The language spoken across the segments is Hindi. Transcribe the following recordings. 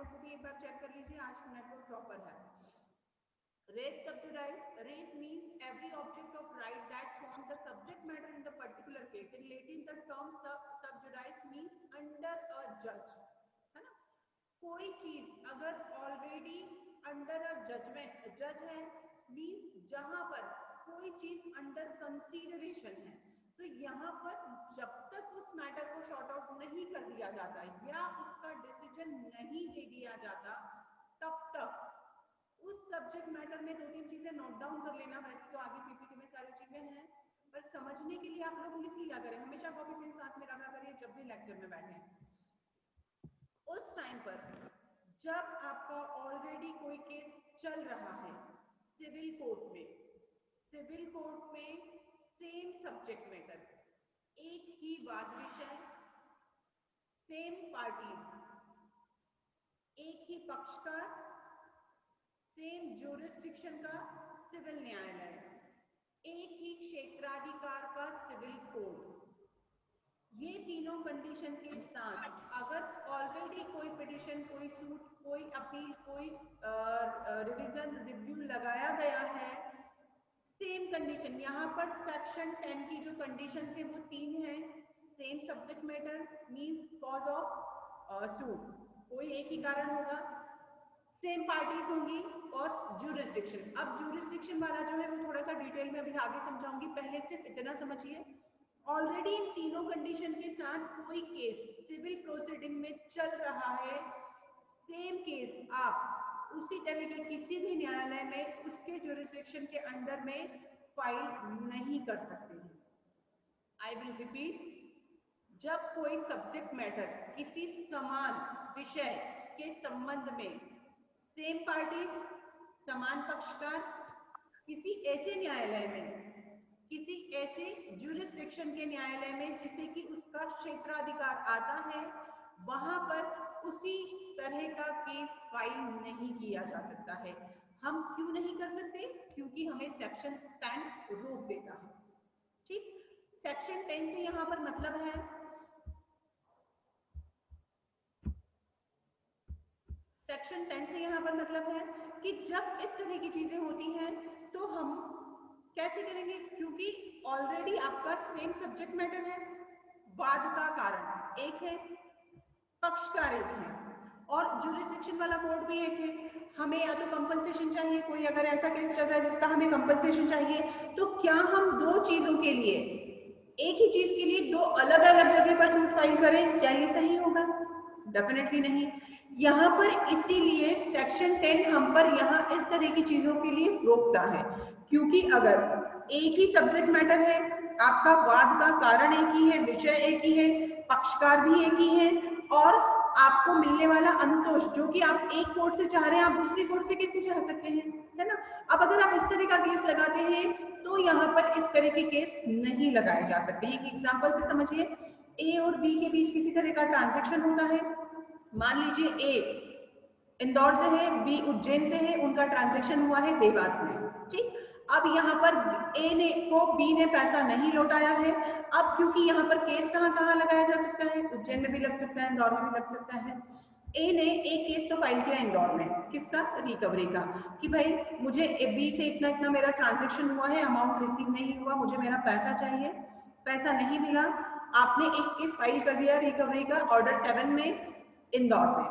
नेटवर्क को भी एक बार चेक कर लीजिए, आज नेटवर्क प्रॉपर है। Res subjudice. Res means every object of right that forms the subject matter in the particular case. In Latin, the term subjudice means under a judge, है ना? कोई चीज अगर ऑलरेडी अंडर अ जजमेंट, जज है मीन्स जहां पर कोई चीज अंडर कंसीडरेशन है, तो यहाँ पर जब तक उस मैटर को शॉर्ट आउट नहीं कर दिया जाता या उसका डिसीजन नहीं दे दिया जाता, तब तक उस सब्जेक्ट मैटर में 2-3 चीजें नोट डाउन कर लेना। वैसे तो आगे पीपीटी में सारी चीजें हैं, पर समझने के लिए आप लोग लिख लिया करें, हमेशा कॉपी पेन साथ में रखा करिए जब भी लेक्चर में बैठे। उस टाइम पर जब आपका ऑलरेडी कोई केस चल रहा है सिविल कोर्ट में, सिविल कोर्ट में सेम सब्जेक्ट मैटर, एक ही वाद विषय, सेम पार्टीज, एक ही पक्षकार, सेम ज्यूरिस्डिक्शन का सिविल न्यायालय, एक ही क्षेत्राधिकार का सिविल कोड, ये तीनों कंडीशन के साथ अगर ऑलरेडी कोई पिटिशन, कोई सूट, कोई अपील, कोई रिवीजन, रिव्यू लगाया गया है, सेम कंडीशन, यहाँ पर सेक्शन 10 की जो कंडीशन है वो 3 है। Same subject matter means cause of suit, कोई एक ही कारण होगा, सेम पार्टीज होंगी और ज्यूरिस्डिक्शन। अब ज्यूरिस्डिक्शन वाला जो है वो थोड़ा सा डिटेल में अभी आगे समझाऊंगी, पहले सिर्फ इतना समझिए, ऑलरेडी इन तीनों कंडीशन के साथ कोई केस सिविल प्रोसीडिंग में चल रहा है, सेम केस आप उसी तरह के किसी भी न्यायालय में उसके ज्यूरिस्डिक्शन के अंडर में फाइल नहीं कर सकते हैं। आई विल रिपीट, जब कोई सब्जेक्ट मैटर किसी समान विषय के संबंध में सेम पार्टीज, समान पक्षकार, किसी ऐसे न्यायालय में, किसी ऐसे ज्यूरिस्डिक्शन के न्यायालय में जिसे कि उसका क्षेत्राधिकार आता है, वहां पर उसी तरह का केस फाइल नहीं किया जा सकता है। हम क्यों नहीं कर सकते? क्योंकि हमें सेक्शन 10 रोक देता है। ठीक, सेक्शन 10 से यहां पर मतलब है, सेक्शन 10 से यहाँ पर मतलब है कि जब इस तरह की चीजें होती हैं तो हम कैसे करेंगे, क्योंकि ऑलरेडी आपका सेम सब्जेक्ट मैटर है, वाद का कारण एक है, पक्षकार एक है और ज्यूरिस्डिक्शन वाला कोड भी एक है। हमें या तो कंपनसेशन चाहिए, कोई अगर ऐसा केस चल रहा है जिसका हमें कंपनसेशन चाहिए, तो क्या हम दो चीजों के लिए, एक ही चीज के लिए दो अलग अलग जगह पर सूट फाइल करें? क्या ये सही होगा? डेफिनेटली नहीं। यहाँ पर इसीलिए सेक्शन 10 हम पर यहाँ इस तरह की चीजों के लिए रोकता है, क्योंकि अगर एक ही सब्जेक्ट मैटर है, आपका वाद का कारण एक ही है, विषय एक ही है, पक्षकार भी एक ही है और आपको मिलने वाला अनुतोष जो कि आप एक कोर्ट से चाह रहे हैं, आप दूसरी कोर्ट से कैसे चाह सकते हैं, है ना? अब अगर आप इस तरह का केस लगाते हैं तो यहाँ पर इस तरह के केस नहीं लगाए जा सकते हैं। एक एग्जांपल से समझिए, ए और बी के बीच किसी तरह का ट्रांजैक्शन होता है, मान लीजिए ए इंदौर से है, बी उज्जैन से है, उनका ट्रांजैक्शन हुआ है देवास में। ठीक, अब यहाँ पर ए ने को बी ने पैसा नहीं लौटाया है। अब क्योंकि यहाँ पर केस कहाँ कहाँ लगाया जा सकता है, उज्जैन में भी लग सकता है, इंदौर में भी लग सकता है। ए ने एक केस तो फाइल किया इंदौर में, किसका? रिकवरी का, कि भाई मुझे बी से इतना इतना मेरा ट्रांजेक्शन हुआ है, अमाउंट रिसीव नहीं हुआ, मुझे मेरा पैसा चाहिए, पैसा नहीं मिला। आपने एक केस फाइल कर दिया रिकवरी का ऑर्डर 7 में इंदौर में,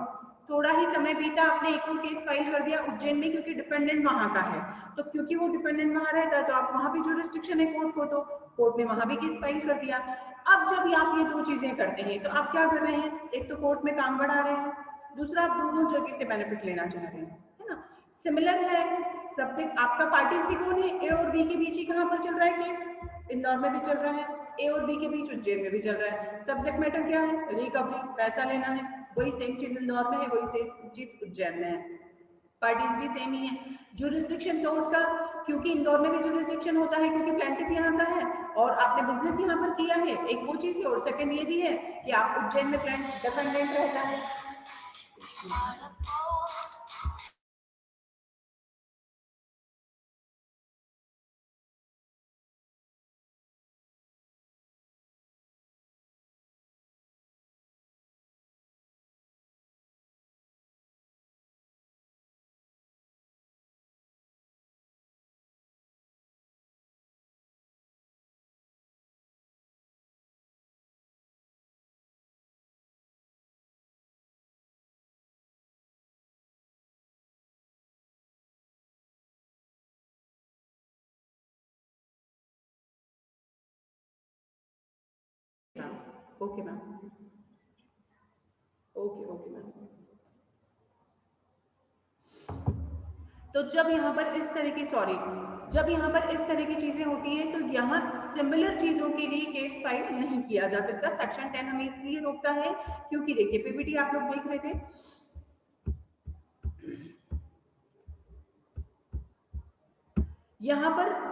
थोड़ा ही समय बीता, आपने एक और केस फाइल कर दिया उज्जैन में, क्योंकि डिपेंडेंट वहां का है, तो क्योंकि वो डिपेंडेंट वहां रहता है तो आप वहां भी जुरिस्डिक्शन है कोर्ट को, तो कोर्ट ने वहां भी केस फाइल कर दिया। अब जब आप ये दो चीजें करते हैं तो आप क्या कर रहे हैं, एक तो कोर्ट में काम बढ़ा रहे हैं, दूसरा आप दोनों जगह से बेनिफिट लेना चाह रहे हैं, है ना? सिमिलर है सब्जेक्ट, आपका पार्टीज भी कौन है? ए और बी के बीच ही कहां पर चल रहा है केस? इंदौर में भी चल रहा है, ए और बी के बीच उज्जैन में भी चल रहा है। सब्जेक्ट मैटर क्या है? रिकवरी, पैसा लेना है, वही सेम चीज इंदौर में है, वही सेम चीज उज्जैन में है, पार्टीज भी सेम ही है। जुरिस्डिक्शन कोर्ट का, क्योंकि इंदौर में भी जुरिस्डिक्शन होता है क्योंकि प्लेंटिफ यहाँ का है और आपने बिजनेस यहाँ पर किया है, एक वो चीज है, और सेकंड ये भी है कि आप उज्जैन में डिपेंडेंट रहता है। Okay ma'am, okay ma'am. तो जब यहाँ पर इस तरह की जब यहाँ पर इस तरह की चीजें होती है तो यहाँ सिमिलर चीजों के लिए केस फाइल नहीं किया जा सकता। सेक्शन 10 हमें इसलिए रोकता है क्योंकि देखिए पीपीटी आप लोग देख रहे थे, यहाँ पर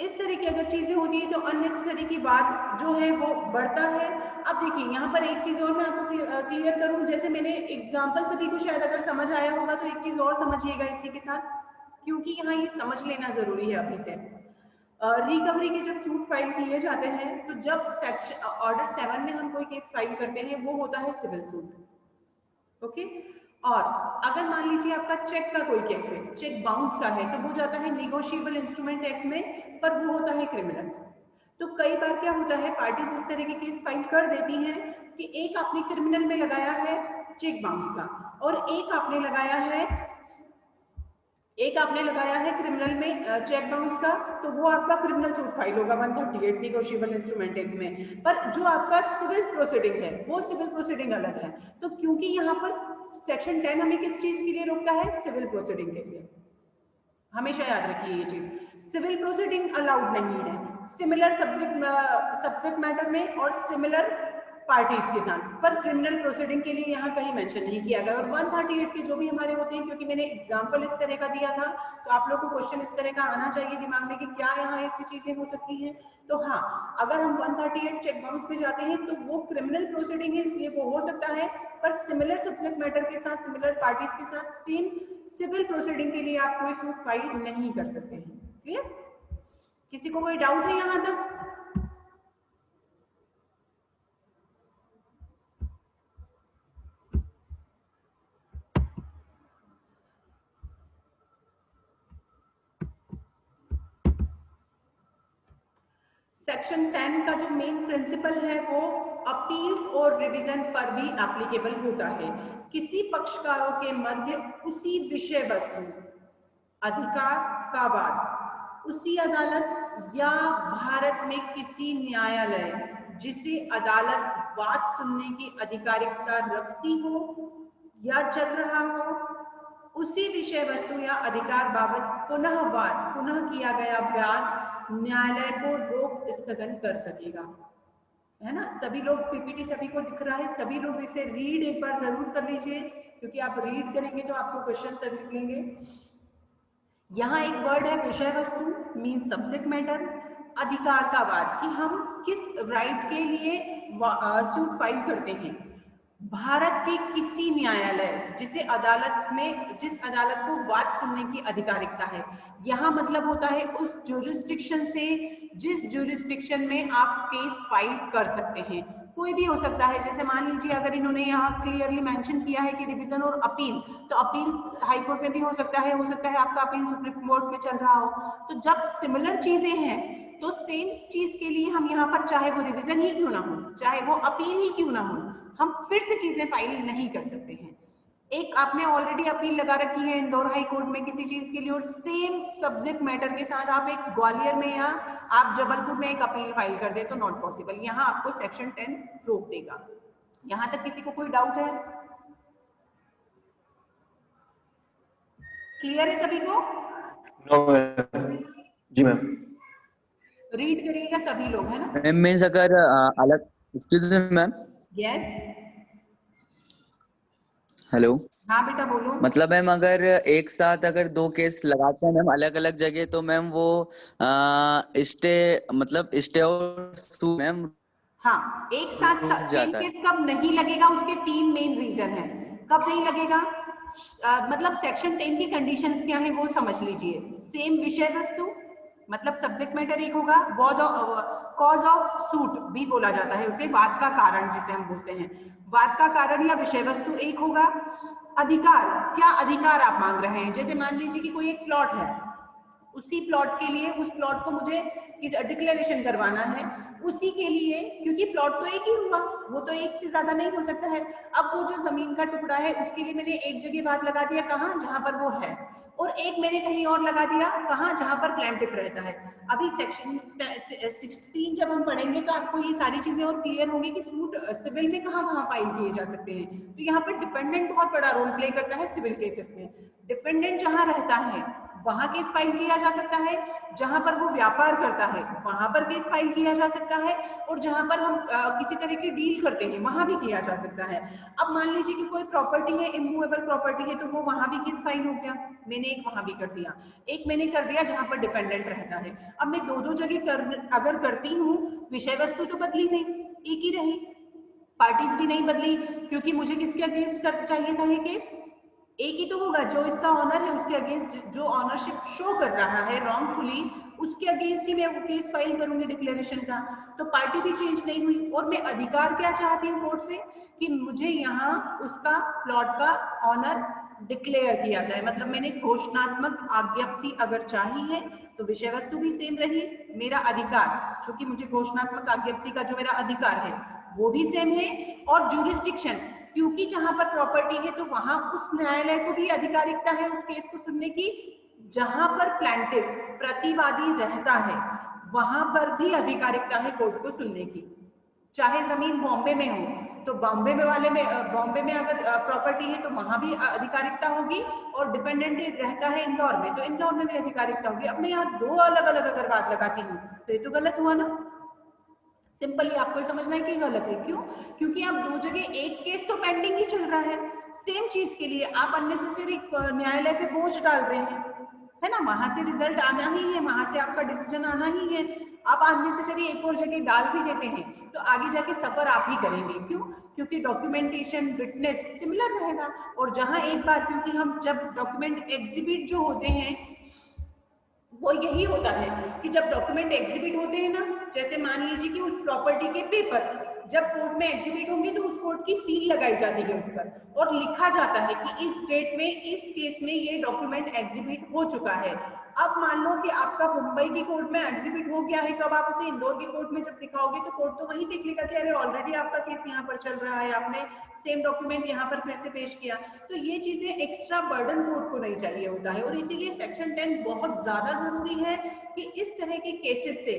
इस तरह की अगर चीजें होती है तो अननेसेसरी की बात जो है वो बढ़ता है। अब देखिए यहाँ पर एक चीज और मैं आपको क्लियर करूं, जैसे मैंने एग्जांपल सभी को शायद अगर समझ आया होगा तो एक चीज और समझिएगा इसी के साथ, क्योंकि यहाँ ये समझ लेना जरूरी है अभी से। रिकवरी के जब सूट फाइल किए जाते हैं तो जब सेक्शन ऑर्डर 7 में हम कोई केस फाइल करते हैं वो होता है सिविल सूट। ओके, और अगर मान लीजिए आपका चेक का कोई केस है, चेक बाउंस का है, तो वो जाता है निगोशिएबल इंस्ट्रूमेंट एक्ट में, पर वो होता है क्रिमिनल। तो कई बार क्या होता है, पार्टीज इस तरह के केस फाइल कर देती हैं कि एक आपने क्रिमिनल में लगाया है चेक बाउंस का और एक आपने लगाया है क्रिमिनल में चेक बाउंस का, तो वो आपका क्रिमिनल सूट फाइल होगा 138 निगोशिएबल इंस्ट्रूमेंट एक्ट में। पर जो आपका सिविल प्रोसीडिंग है वो सिविल प्रोसीडिंग अलग है। तो क्योंकि यहाँ पर सेक्शन 10 हमें किस चीज के लिए रोकता है, सिविल प्रोसीडिंग के लिए। हमेशा याद रखिए ये चीज, सिविल प्रोसीडिंग अलाउड नहीं है सिमिलर सब्जेक्ट मैटर में और सिमिलर पार्टीज के साथ, पर क्रिमिनल प्रोसीडिंग के लिए यहाँ कहीं मेंशन नहीं किया गया। और 138 के जो भी हमारे होते हैं, क्योंकि मैंने एग्जांपल इस तरह का दिया था तो आप लोगों को क्वेश्चन इस तरह का आना चाहिए दिमाग में कि क्या यहाँ ऐसी चीजें हो सकती हैं। तो हाँ, अगर हम 138 चेक बाउंस पे जाते हैं तो वो क्रिमिनल प्रोसीडिंग है, इसलिए वो हो सकता है, पर सिमिलर सब्जेक्ट मैटर के साथ, सिमिलर पार्टीज के साथ सेम सिविल प्रोसीडिंग के लिए आप कोई सूट फाइल नहीं कर सकते हैं। क्लियर? किसी को कोई डाउट है यहां तक? सेक्शन 10 का जो मेन प्रिंसिपल है वो अपील्स और रिवीजन पर भी एप्लीकेबल होता है। किसी पक्षकारों के मध्य उसी विषय वस्तु, अधिकार का वाद उसी अदालत या भारत में किसी न्यायालय जिसे अदालत वाद सुनने की अधिकारिता रखती हो या चल रहा हो, उसी विषय वस्तु या अधिकार बाबत पुनः किया गया वाद न्यायालय को रोक स्थगन कर सकेगा। है ना? सभी लोग, पीपीटी सभी को दिख रहा है, सभी लोग इसे रीड एक बार जरूर कर लीजिए, क्योंकि आप रीड करेंगे तो आपको क्वेश्चन सब निकलेंगे। यहाँ एक वर्ड है विषय वस्तु मीन सब्जेक्ट मैटर, अधिकार का वाद कि हम किस राइट के लिए सूट फाइल करते हैं। भारत के किसी न्यायालय जिस अदालत को वाद सुनने की अधिकारिता है, यहाँ मतलब होता है उस ज्यूरिस्डिक्शन से जिस ज्यूरिस्डिक्शन में आप केस फाइल कर सकते हैं। कोई भी हो सकता है, जैसे मान लीजिए अगर इन्होंने यहाँ क्लियरली मेंशन किया है कि रिवीजन और अपील, तो अपील हाई कोर्ट में भी हो सकता है आपका अपील सुप्रीम कोर्ट में चल रहा हो। तो जब सिमिलर चीजें हैं तो सेम चीज के लिए हम यहाँ पर, चाहे वो रिवीजन ही क्यों ना हो, चाहे वो अपील ही क्यों ना हो, हम फिर से चीजें फाइल नहीं कर सकते हैं। एक आपने ऑलरेडी अपील लगा रखी है इंदौर हाई कोर्ट में किसी चीज के लिए और सेम सब्जेक्ट मैटर के साथ आप एक ग्वालियर में या आप जबलपुर में एक अपील फाइल कर दे तो नॉट पॉसिबल। यहाँ आपको सेक्शन 10 रोक देगा। यहाँ तक किसी को कोई डाउट है? क्लियर है सभी को? जी मैम। रीड करिएगा सभी लोग, है ना? मैम मींस अगर अलग, excuse me ma'am. Yes, hello. हाँ बेटा बोलो। मतलब मैम अगर एक साथ अगर दो केस लगाते हैं मैम अलग अलग जगह, तो मैम वो स्टे और सू मैम हाँ, एक साथ रुक सेम जाता है। केस कब नहीं लगेगा, उसके 3 मेन रीजन है कब नहीं लगेगा। मतलब सेक्शन 10 की कंडीशंस क्या है वो समझ लीजिए। सेम विषय वस्तु मतलब सब्जेक्ट मैटर एक होगा, कॉज ऑफ सूट भी बोला जाता है उसे, वाद का कारण जिसे हम बोलते हैं, वाद का कारण या विषय वस्तु एक होगा। अधिकार, क्या अधिकार आप मांग रहे हैं, जैसे मान लीजिए कि कोई एक प्लॉट है, उसी प्लॉट के लिए उस प्लॉट को मुझे डिक्लेरेशन करवाना है, उसी के लिए, क्योंकि प्लॉट तो एक ही हुआ, वो तो एक से ज्यादा नहीं हो सकता है। अब वो जो जमीन का टुकड़ा है उसके लिए मैंने एक जगह बात लगा दिया, कहाँ, जहां पर वो है, और एक मैंने कहीं और लगा दिया, कहाँ, जहां पर प्लेंटिफ रहता है। अभी सेक्शन 16 जब हम पढ़ेंगे तो आपको ये सारी चीजें और क्लियर होंगी कि सूट सिविल में कहाँ कहाँ फाइल किए जा सकते हैं। तो यहाँ पर डिपेंडेंट बहुत बड़ा रोल प्ले करता है सिविल केसेस में। डिपेंडेंट जहां रहता है वहां केस फाइल किया जा सकता है, जहां पर वो व्यापार करता है वहां पर केस फाइल किया जा सकता है, और जहां पर हम किसी तरह की डील करते हैं वहां भी किया जा सकता है। अब मान लीजिए कि कोई प्रॉपर्टी है, इमूवेबल प्रॉपर्टी है, तो वो वहां भी केस फाइल हो गया, मैंने एक वहां भी कर दिया, एक मैंने कर दिया जहां पर डिपेंडेंट रहता है। अब मैं दो दो जगह अगर करती हूँ, विषय वस्तु तो बदली नहीं, एक ही रही, पार्टीज भी नहीं बदली, क्योंकि मुझे किसके अगेंस्ट चाहिए था ये केस, एक ही तो होगा, जो इसका ऑनर है उसके अगेंस्ट, जो ऑनरशिप शो कर रहा है रॉन्गफुली उसके अगेंस्ट ही मैं वो केस फाइल करूंगी डिक्लेरेशन का। तो पार्टी भी चेंज नहीं हुई, और मैं अधिकार क्या चाहती हूँ कोर्ट से कि मुझे यहाँ उसका प्लॉट का ऑनर डिक्लेयर किया जाए, मतलब मैंने घोषणात्मक आज्ञप्ति अगर चाहिए है तो विषय वस्तु भी सेम रही, मेरा अधिकार, क्योंकि मुझे घोषणात्मक आज्ञप्ति का जो मेरा अधिकार है वो भी सेम है, और ज्यूरिस्डिक्शन, क्योंकि जहां पर प्रॉपर्टी है तो वहां उस न्यायालय को भी अधिकारिकता है उस केस को सुनने की, जहां पर प्लेंटिफ प्रतिवादी रहता है वहां पर भी अधिकारिकता है कोर्ट को सुनने की। चाहे जमीन बॉम्बे में हो तो बॉम्बे में बॉम्बे में अगर प्रॉपर्टी है तो वहां भी अधिकारिकता होगी, और डिपेंडेंट रहता है इंदौर में तो इंदौर में भी अधिकारिकता होगी। अब मैं यहाँ दो अलग अलग अगर बात लगाती हूँ तो ये तो गलत हुआ ना। सिंपली आपको समझना है कि गलत है, क्यों, क्योंकि आप दो जगह एक केस तो पेंडिंग ही चल रहा है, सेम चीज के लिए आप अननेसेसरी न्यायालय पे बोझ डाल रहे हैं, है ना, वहां से रिजल्ट आना ही है, वहां से आपका डिसीजन आना ही है, आप अननेसेसरी एक और जगह डाल भी देते हैं तो आगे जाके सफर आप ही करेंगे। क्यों, क्योंकि डॉक्यूमेंटेशन विटनेस सिमिलर रहेगा, और जहां एक बार, क्योंकि हम जब डॉक्यूमेंट एग्जिबिट जो होते हैं वो यही होता है कि जब डॉक्यूमेंट एग्जिबिट होते हैं ना, जैसे मान लीजिए कि उस प्रॉपर्टी के पेपर जब कोर्ट में एग्जिबिट होंगे तो उस कोर्ट की सील लगाई जाती है उस पर और लिखा जाता है कि इस डेट में इस केस में ये डॉक्यूमेंट एग्जिबिट हो चुका है। अब मान लो कि आपका मुंबई की कोर्ट में एग्जिबिट हो गया है, तो अब आप उसे इंदौर की कोर्ट में जब दिखाओगे तो कोर्ट तो वही देख लेगा कि अरे ऑलरेडी आपका केस यहाँ पर चल रहा है, आपने सेम डॉक्यूमेंट यहाँ पर फिर से पेश किया। तो ये चीजें एक्स्ट्रा बर्डन कोर्ट को नहीं चाहिए होता है, और इसीलिए सेक्शन 10 बहुत ज्यादा जरूरी है कि इस तरह के केसेस से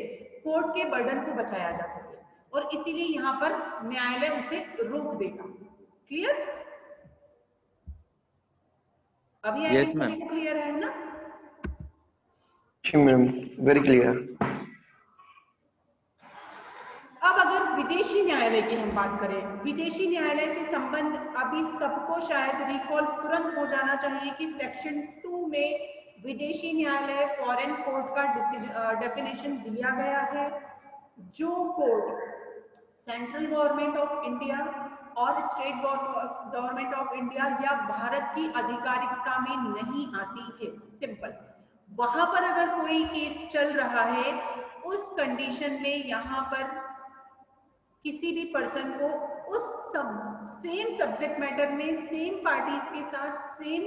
कोर्ट के बर्डन को बचाया जा सके, और इसीलिए यहाँ पर न्यायालय उसे रोक देगा। क्लियर? अभी आई यस थिंक मैम। सभी को क्लियर है ना? जी मैम, वेरी क्लियर। अब अगर विदेशी न्यायालय की हम बात करें, विदेशी न्यायालय से संबंध अभी सबको शायद रिकॉल तुरंत हो जाना चाहिए कि सेक्शन 2 में विदेशी न्यायालय फॉरेन कोर्ट का डेफिनेशन दिया गया है। जो court central government of India और स्टेट गवर्नमेंट ऑफ इंडिया या भारत की आधिकारिकता में नहीं आती है, सिंपल, वहां पर अगर कोई केस चल रहा है उस कंडीशन में यहाँ पर किसी भी पर्सन को उस सेम सब्जेक्ट मैटर में सेम पार्टीज के साथ सेम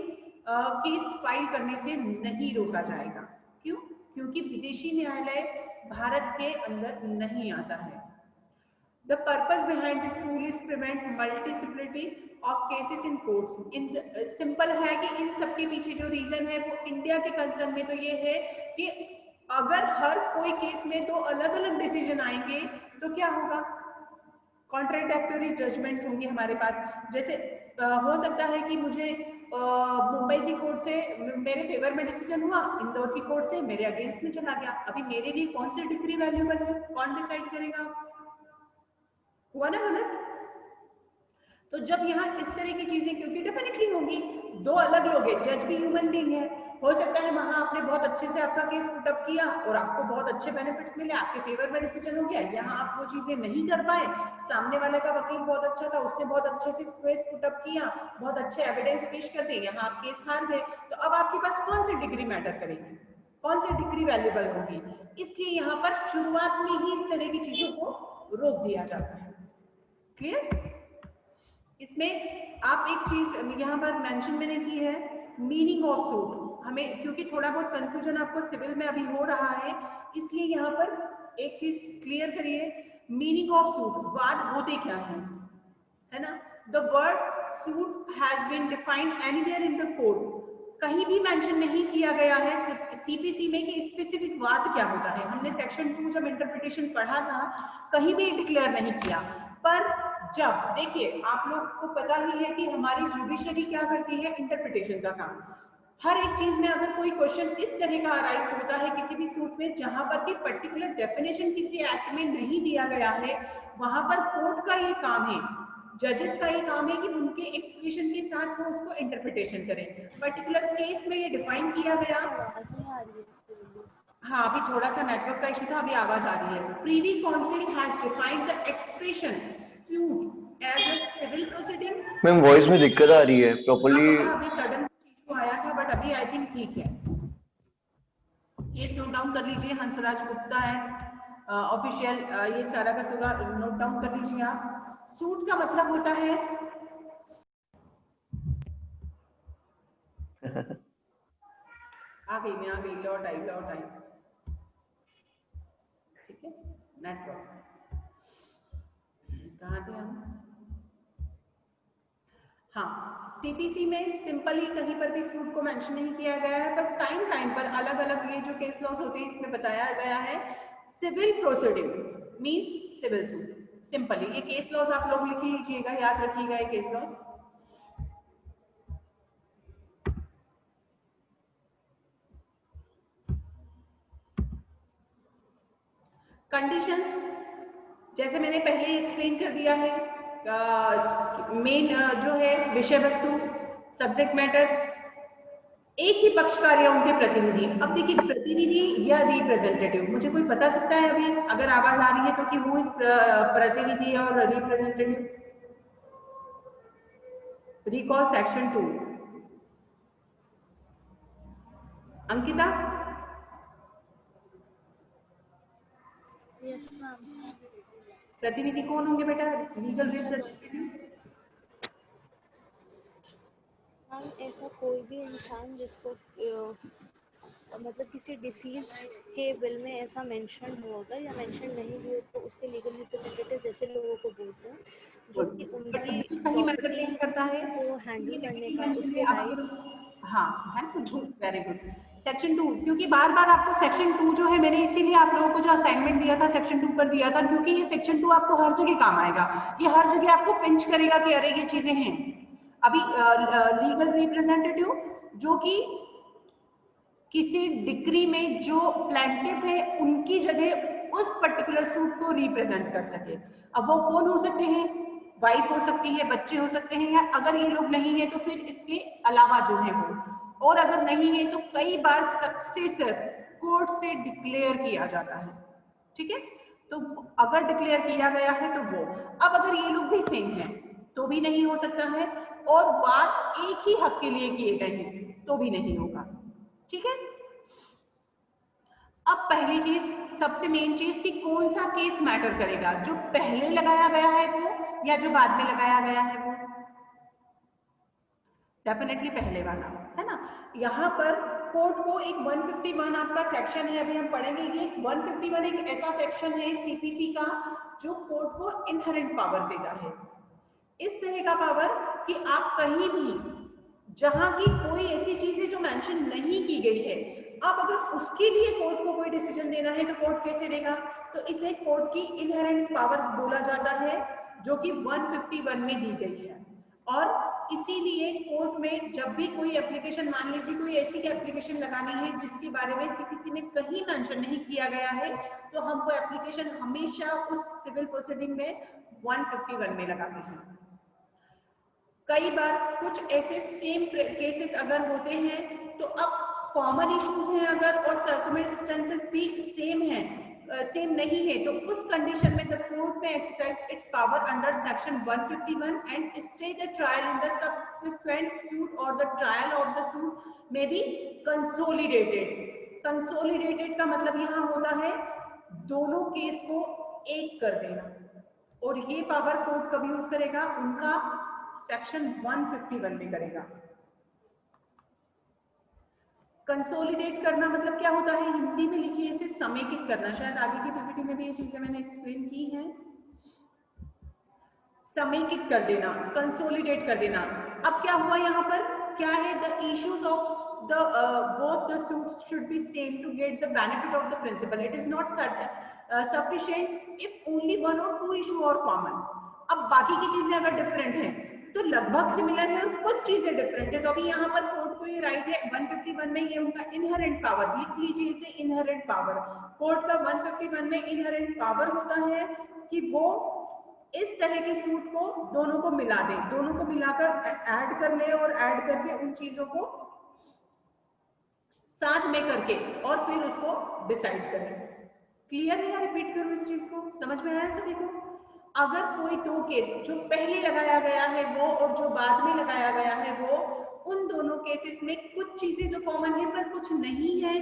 केस फाइल करने से नहीं रोका जाएगा। क्यों? क्योंकि विदेशी न्यायालय भारत के अंदर नहीं आता है। The purpose behind this rule is prevent multiplicity of cases in courts. In simple है कि इन सबके पीछे जो रीजन है वो इंडिया के कंसर्न में तो ये है कि अगर हर कोई केस में दो अलग अलग डिसीजन आएंगे तो क्या होगा, कॉन्ट्राडिक्टरी जजमेंट्स होंगे हमारे पास। जैसे हो सकता है कि मुझे मुंबई की कोर्ट से मेरे फेवर में डिसीजन हुआ, इंदौर की कोर्ट से मेरे अगेंस्ट में चला गया, अभी मेरे लिए कौन सी डिग्री वैल्यूबल है, कौन डिसाइड करेगा? हुआ ना गलत? तो जब यहाँ इस तरह की चीजें, क्योंकि डेफिनेटली होंगी, दो अलग लोग हैं, जज भी ह्यूमन बीइंग है, हो सकता है वहां आपने बहुत अच्छे से आपका केस पुटअप किया और आपको बहुत अच्छे बेनिफिट्स मिले, आपके फेवर में डिसीजन हो गया, यहाँ आप वो चीजें नहीं कर पाए, सामने वाले का वकील बहुत अच्छा था, उसने बहुत अच्छे से केस पुटअप किया, बहुत अच्छे एविडेंस पेश कर दिए, यहाँ आप केस हार गए, तो अब आपके पास कौन सी डिग्री मैटर करेगी, कौन सी डिग्री वैल्यूबल होगी? इसलिए यहाँ पर शुरुआत में ही इस तरह की चीजों को रोक दिया जाता है। क्लियर? इसमें आप एक चीज यहाँ पर मेंशन मैंने की है, मीनिंग ऑफ सूट, हमें क्योंकि थोड़ा बहुत कंफ्यूजन आपको सिविल में अभी हो रहा है, इसलिए यहाँ पर एक चीज क्लियर करिए, मीनिंग ऑफ सूट, वाद होते क्या है ना? The word suit has been defined anywhere in the code, कहीं भी मेंशन नहीं किया गया है सीपीसी में कि स्पेसिफिक वाद क्या होता है। हमने सेक्शन 2 जब इंटरप्रिटेशन पढ़ा था कहीं भी डिक्लेयर नहीं किया। पर जब देखिए आप लोग को पता ही है कि हमारी जुडिशरी क्या करती है, इंटरप्रिटेशन का काम। हर एक चीज में अगर कोई क्वेश्चन इस तरह का अराइज होता है किसी भी सूट में जहां पर कि पर्टिकुलर डेफिनेशन किसी एक्ट में नहीं दिया गया है, वहां पर कोर्ट का ये काम है, जजेस का ये काम है कि उनके एक्सप्रेशन के साथ वो उसको इंटरप्रिटेशन करें। पर्टिकुलर केस में ये डिफाइन किया गया। आवाज नहीं आ रही है। हाँ, अभी थोड़ा सा नेटवर्क का इशू था, अभी आवाज आ रही है। Privy council has defined the expression suit as a civil proceeding. Ma'am voice में दिक्कत आ रही है प्रॉपर्ली। अभी सडन इशू आया था बट अभी आई थिंक ठीक है। केस नोट डाउन कर लीजिए, हंसराज गुप्ता है ऑफिशियल, ये सारा का सारा नोट डाउन कर लीजिए आप। सूट का मतलब होता है आ गई लौट आई ठीक है। नेटवर्क कहाँ थे हम? हाँ, सीपीसी में सिंपली कहीं पर भी सूट को मेंशन नहीं किया गया है, पर टाइम पर अलग अलग ये जो केस लॉस होते हैं इसमें बताया गया है civil proceeding means civil suit. Simply ये केस लॉस आप लोग लिख लीजिएगा, याद रखिएगा ये केस लॉस। कंडीशंस जैसे मैंने पहले ही एक्सप्लेन कर दिया है, मेन जो है विषय वस्तु, सब्जेक्ट मैटर, एक ही पक्षकार या उनके प्रतिनिधि। अब देखिए प्रतिनिधि या रिप्रेजेंटेटिव, मुझे कोई बता सकता है अभी अगर आवाज आ रही है तो कि वो इस प्रतिनिधि और representative? Recall section 2। Ankita? Yes ma'am. प्रतिनिधि कौन होंगे बेटा? Legal representative? मैम ऐसा कोई भी इंसान जिसको मतलब किसी डिसीज्ड के विल में ऐसा मेंशन हुआ होगा या मेंशन नहीं हुआ तो उसके लीगल रिप्रेजेंटेटिव जैसे लोगों को बोलते हैं, जो कि उनकी कहीं मैटर नहीं करता है को हैंडल करने का, मेंशन उसके है। अब राइट्स। अगर हाँ है तो गुड, वेरी गुड। सेक्शन 2, क्योंकि बार बार आपको सेक्शन 2 जो है, मैंने इसीलिए आप लोगों को जो असाइनमेंट दिया था सेक्शन 2 पर दिया था, क्योंकि ये सेक्शन 2 आपको हर जगह काम आएगा। ये हर जगह आपको पिंच करेगा कि अरे ये चीजें हैं। अभी लीगल रिप्रेजेंटेटिव जो कि किसी डिग्री में जो प्लेंटिफ है उनकी जगह उस पर्टिकुलर सूट को रिप्रेजेंट कर सके। अब वो कौन हो सकते हैं? वाइफ हो सकती है, बच्चे हो सकते हैं, या अगर ये लोग नहीं है तो फिर इसके अलावा जो है वो, और अगर नहीं है तो कई बार सक्सेसर कोर्ट से डिक्लेयर किया जाता है। ठीक है, तो अगर डिक्लेयर किया गया है तो वो, अब अगर ये लोग भी सेम हैं तो भी नहीं हो सकता है, और बात एक ही हक के लिए किए गए हैं तो भी नहीं होगा। ठीक है, अब पहली चीज, सबसे मेन चीज कि कौन सा केस मैटर करेगा, जो पहले लगाया गया है वो या जो बाद में लगाया गया है वो? डेफिनेटली पहले वाला, है ना। यहाँ पर कोर्ट को एक 151 आपका सेक्शन है, अभी हम पढ़ेंगे। ये 151 एक ऐसा सेक्शन है सीपीसी का जो कोर्ट को इनहेरेंट पावर देता है, इस तरह का पावर कि आप कहीं भी जहां की कोई ऐसी चीज है जो मेंशन नहीं की गई है, अब अगर उसके लिए कोर्ट को कोई डिसीजन देना है तो कोर्ट कैसे देगा? तो इसे कोर्ट की इनहेरेंट पावर बोला जाता है, जो कि 151 में दी गई है। और इसीलिए कोर्ट में जब भी कोई एप्लीकेशन, मान लीजिए कोई ऐसी एप्लीकेशन लगानी है जिसके बारे में सीपीसी में कहीं मेंशन नहीं किया गया है, तो हम वो एप्लीकेशन हमेशा उस सिविल प्रोसीडिंग में 151 में लगाते हैं। कई बार कुछ ऐसे सेम केसेस अगर होते हैं तो अब कॉमन इश्यूज हैं अगर, और सर्कमस्टेंसेस भी सेम हैं, सेम नहीं है, तो उस कंडीशन में द कोर्ट में exercise its power under section 151 and stay the trial in the subsequent suit और the trial of the suit में बी कंसोलिडेटेड। कंसोलिडेटेड का मतलब यहाँ होता है दोनों केस को एक कर देना, और ये पावर कोर्ट कब यूज करेगा? उनका सेक्शन 151 में करेगा। कंसोलिडेट करना मतलब क्या होता है? हिंदी में लिखिए इसे समेकित करना, शायद आगे की पीपीटी में भी ये चीजें मैंने एक्सप्लेन की हैं। समेकित कर देना, कंसोलिडेट कर देना। अब क्या हुआ यहाँ पर? क्या है? The issues of both the suits should be same to get the benefit of the principle. It is not sufficient if only one or two issue are common. अब बाकी की चीजें अगर डिफरेंट हैं तो लगभग सिमिलर है और कुछ चीजें डिफरेंट है, तो अभी यहाँ पर कोर्ट को ये राइट है 151 में, ये उनका इनहेरेंट पावर, लिख लीजिए इसे इनहेरेंट पावर। कोर्ट का 151 में इनहेरेंट पावर होता है कि वो इस तरह के सूट को दोनों को मिला दे, दोनों को मिलाकर ऐड कर ले और ऐड करके उन चीजों को साथ में करके और फिर उसको डिसाइड करें। क्लियर है या रिपीट करूं इस चीज को? समझ में आया सभी को? अगर कोई दो केस जो पहले लगाया गया है वो और जो बाद में लगाया गया है वो, उन दोनों केसेस में कुछ चीजें तो कॉमन है पर कुछ नहीं है,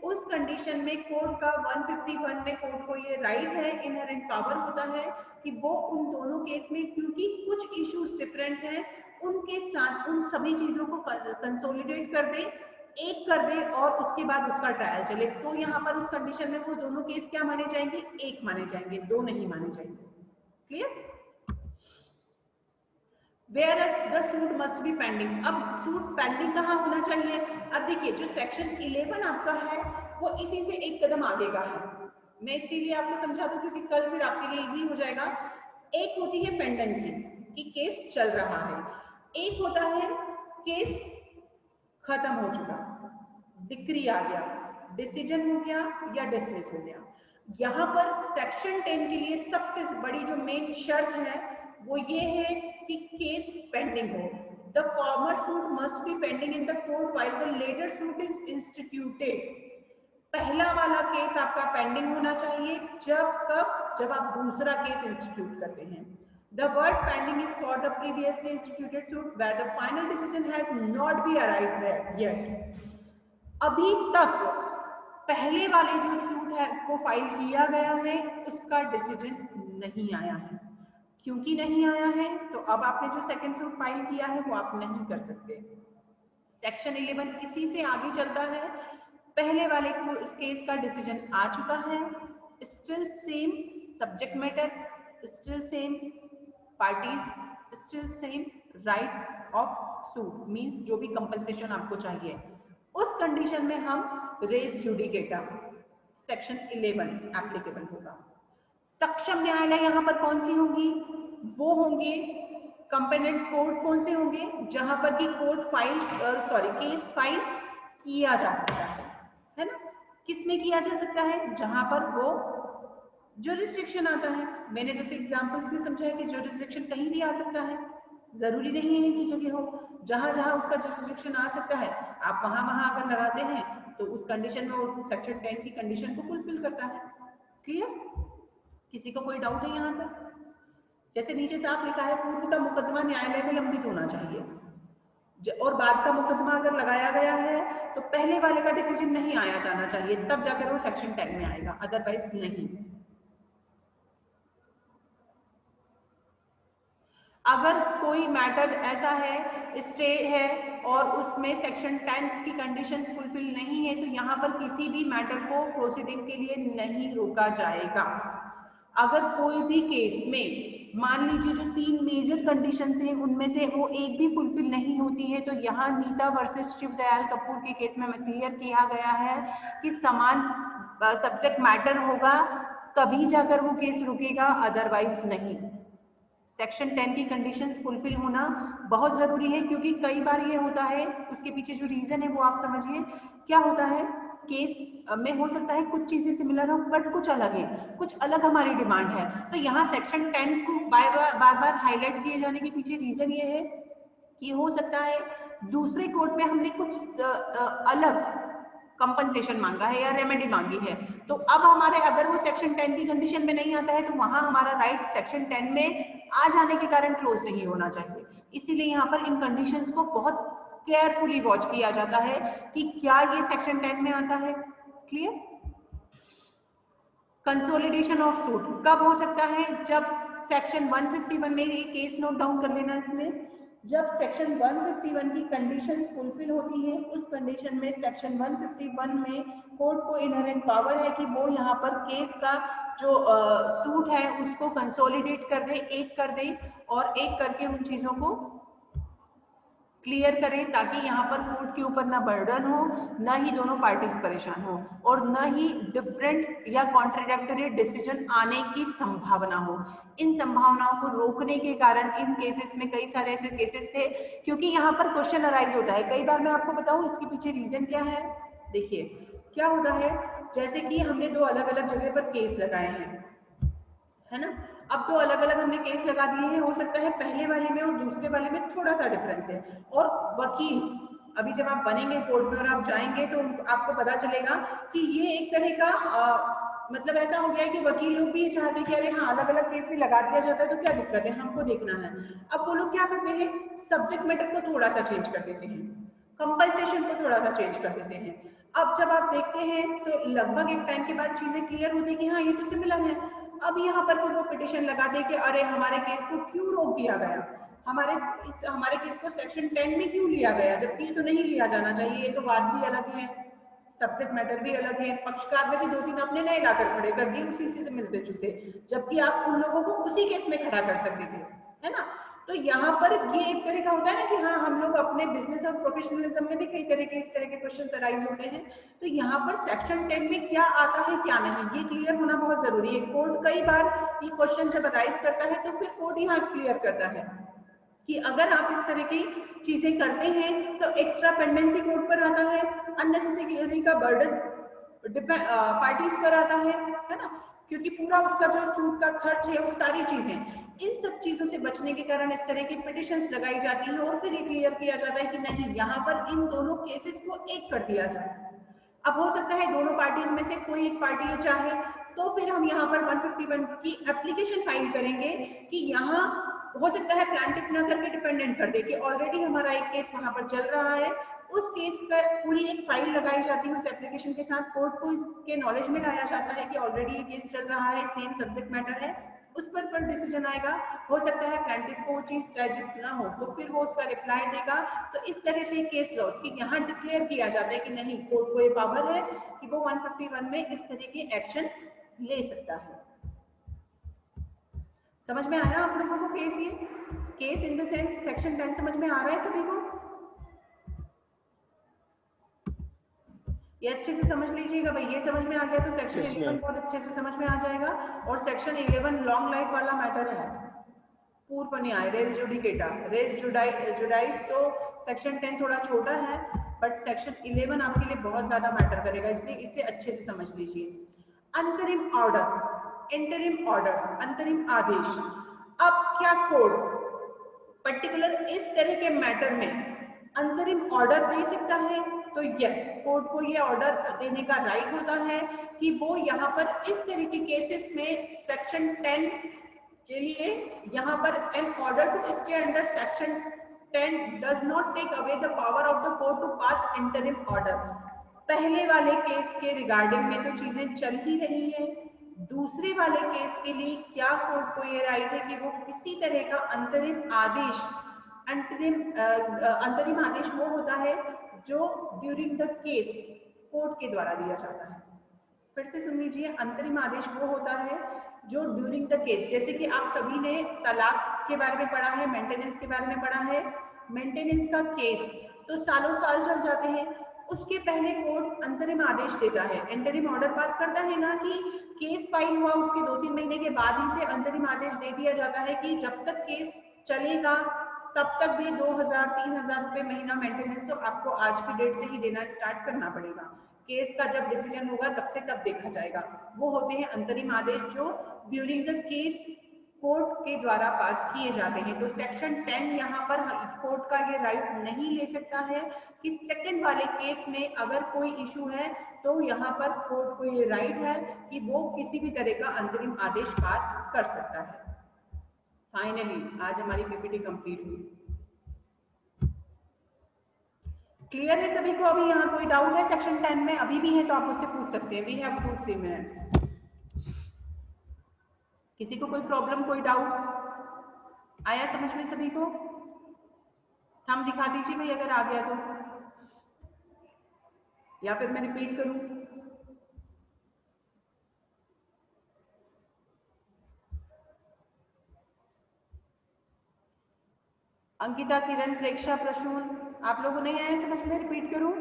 उस कंडीशन में कोर्ट का 151 में कोर्ट को ये राइट है, इनहेरेंट पावर होता है कि वो उन दोनों केस में, क्योंकि कुछ इश्यूज डिफरेंट हैं, उनके साथ उन सभी चीजों को कंसोलिडेट कर दे, एक कर दे और उसके बाद उसका ट्रायल चले। तो यहाँ पर उस कंडीशन में वो दोनों केस क्या माने जाएंगे? एक माने जाएंगे, दो नहीं माने जाएंगे। Clear? Whereas the suit must be pending. अब सूट पेंडिंग कहाँ होना चाहिए? अब देखिए जो सेक्शन 11 आपका है वो इसी से एक कदम आगे का है, मैं इसीलिए आपको समझा दूं क्योंकि कल फिर आपके लिए इजी हो जाएगा। एक होती है पेंडेंसी कि केस चल रहा है, एक होता है केस खत्म हो चुका, डिक्री आ गया, डिसीजन हो गया या डिसमिस हो गया। यहाँ पर सेक्शन 10 के लिए सबसे बड़ी जो मेन शर्त है वो ये है कि केस पेंडिंग हो। The former suit must be pending in the court while the latter suit is instituted. पहला वाला केस आपका पेंडिंग होना चाहिए जब आप दूसरा केस इंस्टीट्यूट करते हैं। The word pending is for the previously instituted suit where the final decision has not been arrived yet. अभी तक पहले वाले जो सूट है को फाइल किया गया है उसका डिसीजन नहीं आया है। क्योंकि नहीं आया है तो अब आपने जो सेकंड सूट फाइल किया है वो आप नहीं कर सकते। सेक्शन 11 इसी से आगे चलता है। पहले वाले केस का डिसीजन आ चुका है, still same subject matter, still same parties, still same right of suit, means जो भी कंपनसेशन आपको चाहिए, उस कंडीशन में हम रेस जुडिकेटा सेक्शन 11 एप्लीकेबल होगा। सक्षम न्यायालय यहाँ पर कौन सी होंगी? वो होंगे कंपेनेंट कोर्ट। कौन से होंगे? जहां पर की कोर्ट फाइल केस फाइल किया जा सकता है ना? किस में किया जा सकता है? जहां पर वो जुरिस्डिक्शन आता है। मैंने जैसे एग्जांपल्स में समझा है कि जुरिस्डिक्शन कहीं भी आ सकता है, जरूरी नहीं है कि जगह हो। जहां जहां उसका जुरिस्डिक्शन आ सकता है आप वहां अगर लगाते हैं तो उस कंडीशन में वो सेक्शन 10 की कंडीशन को फुलफिल करता है। क्लियर? किसी को कोई डाउट है यहाँ पर? जैसे नीचे साफ लिखा है पूर्व का मुकदमा न्यायालय में लंबित होना चाहिए और बाद का मुकदमा अगर लगाया गया है तो पहले वाले का डिसीजन नहीं आया जाना चाहिए, तब जाकर वो सेक्शन 10 में आएगा, अदरवाइज नहीं। अगर कोई मैटर ऐसा है स्टे है और उसमें सेक्शन 10 की कंडीशंस फुलफिल नहीं है तो यहाँ पर किसी भी मैटर को प्रोसीडिंग के लिए नहीं रोका जाएगा। अगर कोई भी केस में मान लीजिए जो 3 मेजर कंडीशंस हैं उनमें से वो एक भी फुलफिल नहीं होती है, तो यहाँ नीता वर्सेस शिवदयाल कपूर के केस में क्लियर किया गया है कि समान सब्जेक्ट मैटर होगा तभी जाकर वो केस रुकेगा, अदरवाइज नहीं। सेक्शन 10 की कंडीशंस फुलफिल होना बहुत जरूरी है, क्योंकि कई बार ये होता है, उसके पीछे जो रीजन है वो आप समझिए क्या होता है। केस में हो सकता है कुछ चीजें सिमिलर हो बट कुछ अलग है, कुछ अलग हमारी डिमांड है, तो यहाँ सेक्शन 10 को बार बार हाईलाइट किए जाने के पीछे रीजन ये है कि हो सकता है दूसरे कोर्ट में हमने कुछ अलग कंपनसेशन मांगा है या रेमेडी मांगी है, तो अब हमारे अगर वो सेक्शन 10 की कंडीशन में नहीं आता है तो वहां हमारा राइट सेक्शन 10 में आ जाने के कारण क्लोज नहीं होना चाहिए। इसीलिए यहाँ पर इन कंडीशंस को बहुत केयरफुली वॉच किया जाता है कि क्या ये सेक्शन 10 में आता है। क्लियर? कंसोलिडेशन ऑफ सूट कब हो सकता है? जब सेक्शन 151 में, ये केस नोट डाउन कर लेना इसमें, जब सेक्शन 151 की कंडीशंस फुलफिल होती हैं, उस कंडीशन में सेक्शन 151 में कोर्ट को इनहेरेंट पावर है कि वो यहाँ पर केस का जो सूट है उसको कंसोलिडेट कर दे, एक कर दे और एक करके उन चीजों को क्लियर करें, ताकि यहाँ पर कोर्ट के ऊपर ना बर्डन हो, ना ही दोनों पार्टीज परेशान हो, और न ही डिफरेंट या कॉन्ट्रडिक्टरी डिसीजन आने की संभावना हो। इन संभावनाओं को रोकने के कारण इन केसेस में कई सारे ऐसे केसेस थे, क्योंकि यहाँ पर क्वेश्चन अराइज होता है कई बार। मैं आपको बताऊं इसके पीछे रीजन क्या है। देखिए क्या होता है, जैसे कि हमने दो अलग अलग जगह पर केस लगाए हैं, है ना। अब दो अलग अलग हमने केस लगा दिए हैं, हो सकता है पहले वाले में और दूसरे वाले में थोड़ा सा डिफरेंस है, और वकील अभी जब आप बनेंगे कोर्ट में और आप जाएंगे तो आपको पता चलेगा कि ये एक तरह का मतलब ऐसा हो गया है कि वकील लोग भी ये चाहते हैं कि अरे हाँ अलग अलग केस भी लगा दिया जाता है तो क्या दिक्कत है, हमको देखना है। अब वो लोग क्या करते हैं, सब्जेक्ट मैटर को थोड़ा सा चेंज कर देते हैं, कंपनसेशन को थोड़ा सा चेंज कर देते हैं। अब जब आप देखते हैं तो लगभग एक टाइम के बाद चीजें क्लियर होती है कि हाँ ये तो सिमिलर है। अब यहाँ पर फिर वो पिटिशन लगा दे कि अरे हमारे केस को क्यों रोक दिया गया, हमारे केस को सेक्शन 10 में क्यों लिया गया, जबकि ये तो नहीं लिया जाना चाहिए, ये तो वाद भी अलग है, सब्जेक्ट मैटर भी अलग है, पक्षकार में भी दो तीन आपने नए लाकर खड़े कर दिए उसी से मिलते जुलते, जबकि आप उन लोगों को उसी केस में खड़ा कर सकते थे, है ना। तो यहाँ पर ये एक तरह का होता है ना कि हाँ हम लोग अपने बिजनेस और प्रोफेशनलिज्म में भी कई तरह के इस तरह के क्वेश्चन अराइज होते हैं। तो यहाँ पर सेक्शन 10 में क्या आता है क्या नहीं, ये क्लियर होना बहुत जरूरी है। कोर्ट कई बार ये क्वेश्चन जब अराइज करता है तो फिर कोर्ट यहाँ क्लियर करता है कि अगर आप इस तरह की चीजें करते हैं तो एक्स्ट्रा पेंडेंसी कोर्ट पर आता है, अननेसेसरी का बर्डन पार्टीज पर आता है ना, क्योंकि पूरा उसका जो सूट का खर्च है वो सारी चीजें, इन सब चीजों से बचने के कारण इस तरह की पिटिशंस लगाई जाती हैं और फिर ये क्लियर किया जाता है कि नहीं यहाँ पर इन दोनों केसेस को एक कर दिया जाए। अब हो सकता है दोनों पार्टीज में से कोई एक पार्टी ये चाहे तो फिर हम यहाँ पर 151 की एप्लीकेशन फाइल करेंगे कि यहाँ हो सकता है प्लांटिफ ना करके डिपेंडेंट कर दे कि ऑलरेडी हमारा एक केस वहां पर चल रहा है, उस केस का पूरी एक फाइल लगाई जाती है उस एप्लीकेशन के साथ, कोर्ट को इसके नॉलेज में लाया जाता है कि ऑलरेडी ये केस चल रहा है, सेम सब्जेक्ट मैटर है, उस पर डिसीजन आएगा। हो सकता है प्लांटिफ को वो चीज डाइजेस्ट ना हो तो फिर वो उसका रिप्लाई देगा। तो इस तरह से केस लॉस की यहाँ डिक्लेयर किया जाता है कि नहीं कोर्ट को ये पावर है कि वो 151 में इस तरह की एक्शन ले सकता है। समझ में आया आप लोगों को केस, ये case in the sense section 10 समझ में आ रहा है सभी को, ये अच्छे से समझ लीजिएगा भाई। ये समझ में आ गया तो सेक्शन 11 बहुत अच्छे से समझ में आ जाएगा। और सेक्शन 11 लॉन्ग लाइफ वाला मैटर है, पूर्व न्याय रेस जुडिकेटा रेस जुडाइस, तो सेक्शन 10 थोड़ा छोटा है बट सेक्शन 11 आपके लिए बहुत ज्यादा मैटर करेगा, इसलिए इसे अच्छे से समझ लीजिए। अंतरिम ऑर्डर, इंटरिम ऑर्डर्स, अंतरिम आदेश। अब क्या कोर्ट पर्टिकुलर इस तरह के मैटर में अंतरिम ऑर्डर दे सकता है? तो यस, कोर्ट को ये ऑर्डर देने का राइट होता है कि वो यहाँ पर इस तरह के केसेस में सेक्शन 10 के लिए यहाँ पर an order to stay under section 10 does not take away the power of the court to pass interim order. पहले वाले केस के रिगार्डिंग में तो चीजें चल ही रही है, दूसरे वाले केस के लिए क्या कोर्ट को ये राइट है कि वो किसी तरह का अंतरिम आदेश, अंतरिम आदेश वो होता है जो ड्यूरिंग द केस कोर्ट के द्वारा दिया जाता है। फिर से सुन लीजिए, अंतरिम आदेश वो होता है जो ड्यूरिंग द केस, जैसे कि आप सभी ने तलाक के बारे में पढ़ा है, मेंटेनेंस के बारे में पढ़ा है, मेंटेनेंस का केस तो सालों साल चल जाते हैं, उसके पहले कोर्ट अंतरिम आदेश देता है, इंटरिम ऑर्डर पास करता है ना, कि केस फाइल हुआ उसके 2-3 महीने के बाद ही से अंतरिम आदेश दे दिया जाता है कि जब तक केस चलेगा तब तक भी 2000-3000 रुपए महीना मेंटेनेंस तो आपको आज की डेट से ही देना स्टार्ट करना पड़ेगा, केस का जब डिसीजन होगा तब से तब देखा जाएगा। वो होते हैं अंतरिम आदेश जो ड्यूरिंग द केस कोर्ट के द्वारा पास किए जाते हैं। तो सेक्शन 10 यहाँ पर कोर्ट का ये राइट नहीं ले सकता है कि सेकंड वाले केस में अगर कोई इशू है तो यहाँ पर कोर्ट को ये राइट है कि वो किसी भी तरह का अंतरिम आदेश पास कर सकता है। फाइनली आज हमारी पीपीटी कंप्लीट हुई। क्लियर है सभी को? अभी यहाँ कोई डाउट है सेक्शन 10 में? अभी भी है तो आप मुझसे पूछ सकते हैं। We have 2-3 minutes. किसी को कोई प्रॉब्लम, कोई डाउट आया समझ में सभी को? थंब दिखा दीजिए भाई अगर आ गया तो, या फिर मैं रिपीट करूं? अंकिता, किरण, प्रेक्षा, प्रसून, आप लोगों नहीं आए समझ में? रिपीट करूं?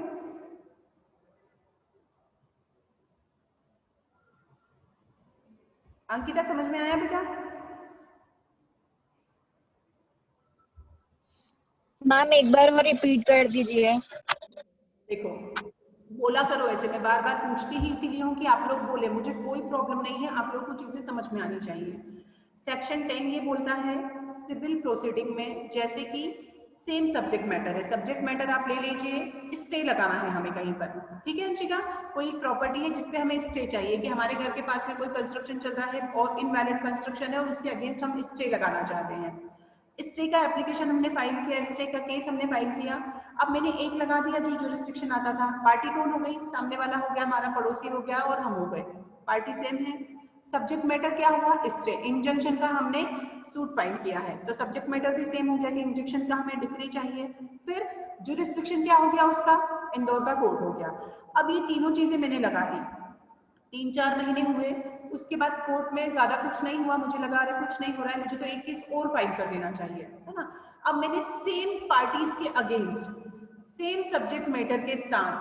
अंकिता समझ में आया बेटा? मैम एक बार और रिपीट कर दीजिए। देखो, बोला करो ऐसे, मैं बार बार पूछती ही इसीलिए हूँ कि आप लोग बोले, मुझे कोई प्रॉब्लम नहीं है, आप लोग को चीजें समझ में आनी चाहिए। सेक्शन 10 ये बोलता है सिविल प्रोसीडिंग में, जैसे कि सेम सब्जेक्ट मैटर है, सब्जेक्ट मैटर आप ले लीजिए, स्टे लगाना है हमें कहीं पर, ठीक है अंशिका? कोई प्रॉपर्टी है जिसपे हमें स्टे चाहिए, कि हमारे घर के पास में कोई कंस्ट्रक्शन चल रहा है और इनवैलिड कंस्ट्रक्शन है और उसके अगेंस्ट हम स्टे लगाना चाहते हैं। स्टे का एप्लीकेशन हमने फाइल किया, स्टे का केस हमने फाइल किया, अब मैंने एक लगा दिया जो जुरिस्डिक्शन आता था, पार्टी कौन हो गई? सामने वाला हो गया, हमारा पड़ोसी हो गया और हम हो गए, पार्टी सेम है। सब्जेक्ट मैटर क्या हुआ? स्टे। इंजंक्शन का हमने सूट फाइल किया है तो सब्जेक्ट मैटर भी सेम हो गया कि इंजंक्शन का हमें डिक्री चाहिए। फिर जुरिस्डिक्शन क्या हो गया उसका? इंदौर का कोर्ट हो गया। अब ये तीनों चीजें मैंने लगा दी, 3-4 महीने हुए, उसके बाद कोर्ट में ज्यादा कुछ नहीं हुआ, मुझे लगा रहा कुछ नहीं हो रहा है, मुझे तो एक केस और फाइल कर देना चाहिए, है ना? अब मैंने सेम पार्टीज के अगेंस्ट, सेम सब्जेक्ट मैटर के साथ,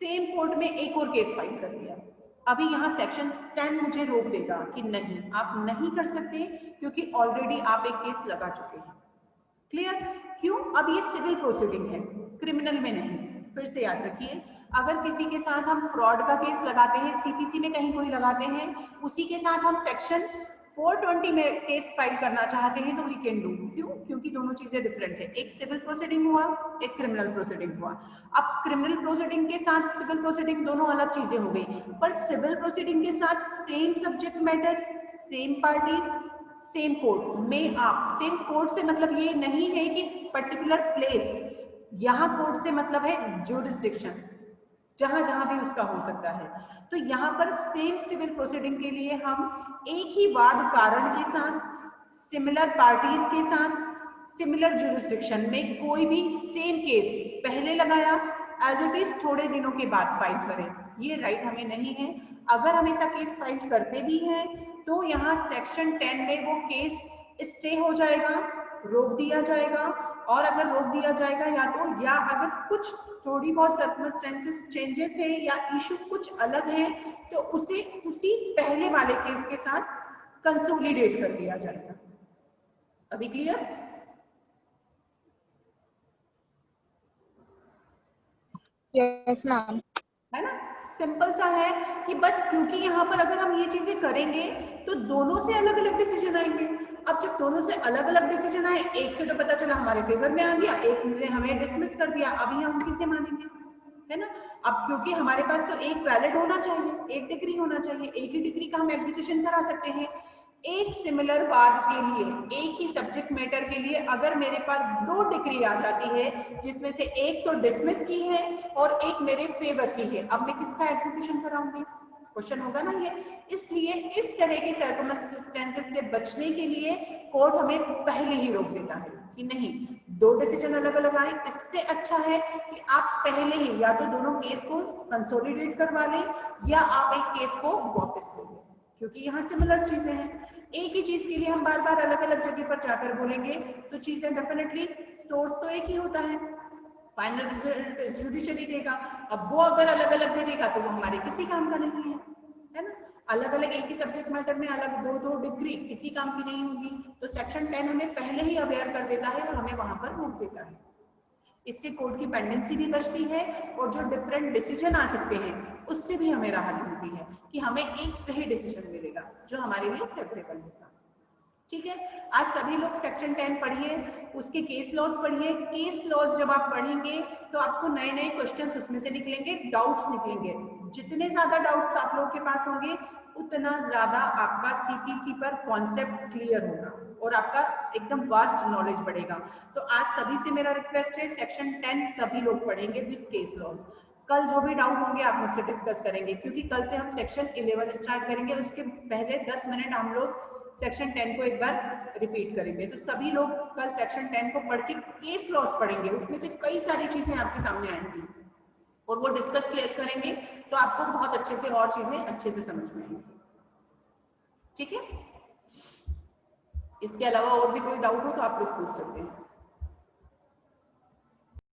सेम कोर्ट में एक और केस फाइल कर दिया। अभी यहाँ सेक्शन 10 मुझे रोक देगा कि नहीं, आप नहीं कर सकते क्योंकि ऑलरेडी आप एक केस लगा चुके हैं। क्लियर? क्यों? अब ये सिविल प्रोसीडिंग है, क्रिमिनल में नहीं। फिर से याद रखिए, अगर किसी के साथ हम फ्रॉड का केस लगाते हैं, सीपीसी में कहीं कोई लगाते हैं, उसी के साथ हम सेक्शन 420 में केस फाइल करना चाहते हैं तो वी कैन डू। क्यों? क्योंकि दोनों चीजें डिफरेंट है, एक सिविल प्रोसीडिंग हुआ, एक क्रिमिनल प्रोसीडिंग हुआ। अब क्रिमिनल प्रोसीडिंग के साथ सिविल प्रोसीडिंग दोनों अलग चीजें हो गई, पर सिविल प्रोसीडिंग के साथ same subject matter, same parties, same court में। आप सेम कोर्ट से मतलब ये नहीं है कि पर्टिकुलर प्लेस, यहाँ कोर्ट से मतलब है जुरिस्डिक्शन, जहां जहां भी उसका हो सकता है। तो यहाँ पर सेम सिविल प्रोसीडिंग के लिए हम एक ही वाद कारण के साथ, सिमिलर पार्टीज के साथ, सिमिलर जुरिस्डिक्शन में कोई भी सेम केस पहले लगाया, एज इट इज थोड़े दिनों के बाद फाइल करें, ये राइट हमें नहीं है। अगर हम ऐसा केस फाइल करते भी हैं तो यहाँ सेक्शन 10 में वो केस स्टे हो जाएगा, रोक दिया जाएगा, और अगर रोक दिया जाएगा या अगर कुछ थोड़ी बहुत सर्कमस्टेंसेस चेंजेस है या इशू कुछ अलग है तो उसे उसी पहले वाले केस के साथ कंसोलिडेट कर दिया जाएगा। अभी क्लियर? Yes ma'am. है ना? सिंपल सा है कि बस क्योंकि यहाँ पर अगर हम ये चीजें करेंगे तो दोनों से अलग अलग डिसीजन आएंगे। अब जब दोनों से अलग अलग डिसीजन आए, एक से तो पता चला हमारे फेवर में आ गया, एक ने हमें डिसमिस कर दिया, अभी हम किसे मानेंगे? है ना? अब क्योंकि हमारे पास तो एक वैलिड होना चाहिए, एक डिग्री होना चाहिए, एक ही डिग्री का हम एग्जीक्यूशन करा सकते हैं। एक सिमिलर वाद के लिए, एक ही सब्जेक्ट मैटर के लिए अगर मेरे पास 2 डिग्री आ जाती है जिसमें से एक तो डिसमिस की है और एक मेरे फेवर की है, अब मैं किसका एग्जीक्यूशन कराऊंगी? क्वेश्चन होगा ना ये। इसलिए इस तरह के सर्कमस्टेंसेस से बचने के लिए कोर्ट हमें पहले ही रोक देता है कि नहीं, 2 डिसीजन अलग अलग आए, इससे अच्छा है कि आप पहले ही या तो दोनों केस को कंसोलिडेट करवा लें या आप एक केस को वापस ले लें, क्योंकि यहाँ सिमिलर चीजें हैं। एक ही चीज के लिए हम बार बार अलग अलग जगह पर जाकर बोलेंगे तो चीजें डेफिनेटली सोर्स तो एक ही होता है, फाइनल रिजल्ट जुडिशरी देगा। अब वो अगर अलग अलग दे देगा तो वो हमारे किसी काम का नहीं है ना? अलग अलग एक ही सब्जेक्ट मैटर में अलग 2-2 डिग्री किसी काम की नहीं होगी। तो सेक्शन 10 हमें पहले ही अवेयर कर देता है और हमें वहां पर रोक देता है। इससे कोर्ट की पेंडेंसी भी बचती है और जो डिफरेंट डिसीजन आ सकते हैं उससे भी हमें राहत मिलती है कि हमें एक सही डिसीजन मिलेगा जो हमारे लिए फेवरेबल होगा। ठीक है, आज सभी लोग सेक्शन 10 पढ़िए, उसके केस लॉज पढ़िए। केस लॉज जब आप पढ़ेंगे तो आपको नए नए क्वेश्चंस उसमें से निकलेंगे, डाउट्स निकलेंगे। जितने ज्यादा डाउट्स आप लोगों के पास होंगे उतना ज्यादा आपका सीपीसी पर कॉन्सेप्ट क्लियर होगा और आपका एकदम वास्ट नॉलेज बढ़ेगा। तो आज सभी से मेरा रिक्वेस्ट है, सेक्शन 10 सभी लोग पढ़ेंगे विद केस लॉज। कल जो भी डाउट होंगे आप मुझसे डिस्कस करेंगे, क्योंकि कल से हम सेक्शन 11 स्टार्ट करेंगे। उसके पहले 10 मिनट हम लोग सेक्शन 10 को एक बार रिपीट करेंगे। तो सभी लोग कल सेक्शन 10 को पढ़ के केस लॉज पढ़ेंगे, उसमें से कई सारी चीजें आपके सामने आएंगी और वो डिस्कस क्लियर करेंगे तो आपको बहुत अच्छे से और चीजें अच्छे से समझ में आएंगी। ठीक है, इसके अलावा और भी कोई डाउट हो तो आप लोग पूछ सकते हैं।